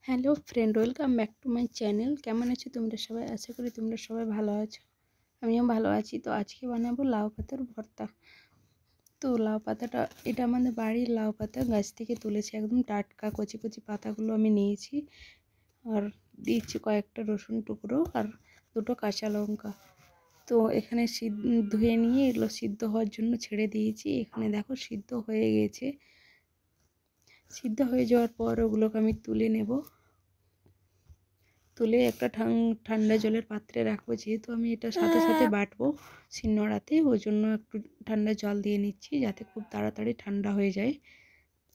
Hello friend, welcome back to my channel. কেমন আছো তোমরা সবাই? আশা করি তোমরা সবাই ভালো আছো। আমিও ভালো আছি। তো আজকে বানাবো লাউ পাতার ভর্তা। তো লাউ পাতাটা, এটা আমাদের বাড়ির লাউ পাতা, গাছ থেকে তুলেছি, একদম টাটকা কচি কচি পাতাগুলো আমি নিয়েছি। আর দিয়েছি কয়েকটা রসুন টুকরো আর দুটো কাঁচা লঙ্কা। তো এখানে ধুয়ে নিয়ে এগুলো সিদ্ধ হওয়ার জন্য ছেড়ে দিয়েছি। এখানে দেখো সিদ্ধ হয়ে গেছে। সিদ্ধ হয়ে যাওয়ার পর ওগুলোকে আমি তুলে নেব। তুলে একটা ঠান্ডা জলের পাত্রে রাখবো, যেহেতু আমি এটা সাথে সাথে বাটবো শিলনোড়াতে, ওই জন্য একটু ঠান্ডা জল দিয়ে নিচ্ছি যাতে খুব তাড়াতাড়ি ঠান্ডা হয়ে যায়।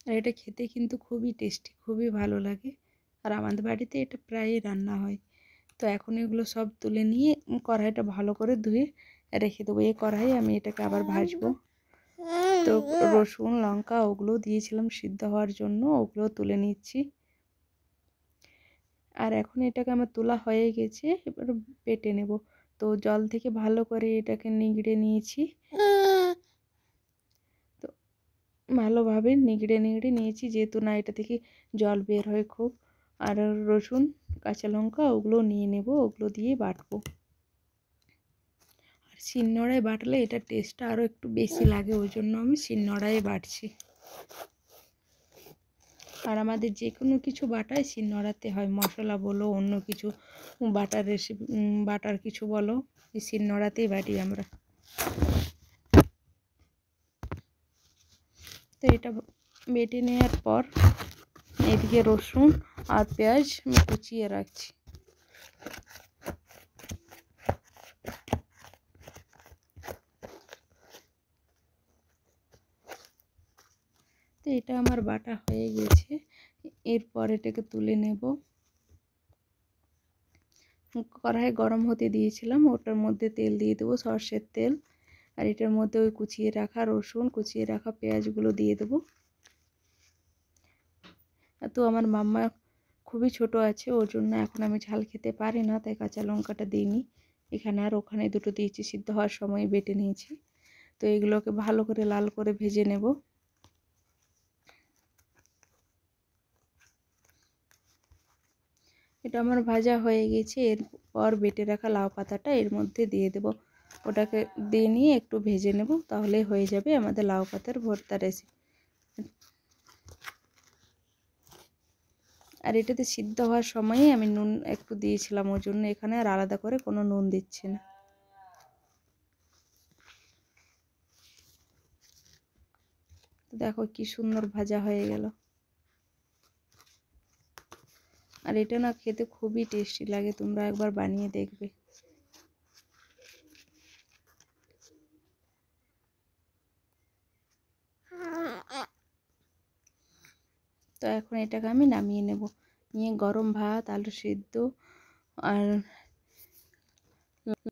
আর এটা খেতে কিন্তু খুবই টেস্টি, খুবই ভালো লাগে। আর আমাদের বাড়িতে এটা প্রায়ই রান্না হয়। তো এখন এগুলো সব তুলে নিয়ে কড়াইটা ভালো করে ধুয়ে রেখে দেবো। এই কড়াই আমি এটাকে আবার ভাজবো। তো রসুন লঙ্কা ওগুলো দিয়েছিলাম সিদ্ধ হওয়ার জন্য, ওগুলো তুলে নিচ্ছি। আর এখন এটাকে আমার তোলা হয়ে গেছে, এবার বেটে নেব। তো জল থেকে ভালো করে এটাকে নিগড়ে নিয়েছি। তো ভালোভাবে নিগড়ে নিয়েছি, যেহেতু না এটা থেকে জল বের হয় খুব। আর রসুন কাঁচা লঙ্কা ওগুলো নিয়ে নেব, ওগুলো দিয়ে বাটবো। আর শিলনোড়ায় বাটলে এটা টেস্টটা আরও একটু বেশি লাগে, ওই জন্য আমি শিলনোড়ায় বাটছি। আর আমাদের যে কোনো কিছু বাটাই শিলনোড়াতে হয়, মশলা বলো অন্য কিছু বাটার রেসিপি, বাটার কিছু বলো, এই শিলনোড়াতেই বাটি আমরা। তো এটা বেটে নেওয়ার পর এদিকে রসুন আর পেঁয়াজ আমি কুচিয়ে রাখছি। তো এটা আমার বাটা হয়ে গেছে। এরপর এটাকে তুলে নেব। কড়াই গরম হতে দিয়েছিলাম, ওটার মধ্যে তেল দিয়ে দেবো, সরষের তেল। আর এটার মধ্যে ওই কুচিয়ে রাখা রসুন, কুচিয়ে রাখা পেঁয়াজগুলো দিয়ে দেবো। তো আমার মাম্মা খুবই ছোট আছে, ওর জন্য এখন আমি ঝাল খেতে পারি না, তাই কাঁচা লঙ্কাটা দিইনি এখানে। আর ওখানে দুটো দিয়েছি, সিদ্ধ হওয়ার সময় বেটে নিয়েছি। তো এগুলোকে ভালো করে লাল করে ভেজে নেব। এটা আমার ভাজা হয়ে গেছে। এরপর বেটে রাখা লাউ পাতাটা এর মধ্যে দিয়ে দেব। ওটাকে দিয়ে নিয়ে একটু ভেজে নেব, তাহলে হয়ে যাবে আমাদের লাউ পাতার ভর্তা রেসিপি। আর এটাতে সিদ্ধ হওয়ার সময়ই আমি নুন একটু দিয়েছিলাম, ওই জন্য এখানে আর আলাদা করে কোনো নুন দিচ্ছি না। তো দেখো কি সুন্দর ভাজা হয়ে গেল। আর এটা না খেতে খুবই টেস্টি লাগে, তোমরা একবার বানিয়ে দেখবে। তো এখন এটাকে আমি নামিয়ে নেব, নিয়ে গরম ভাত, আলু সিদ্ধ আর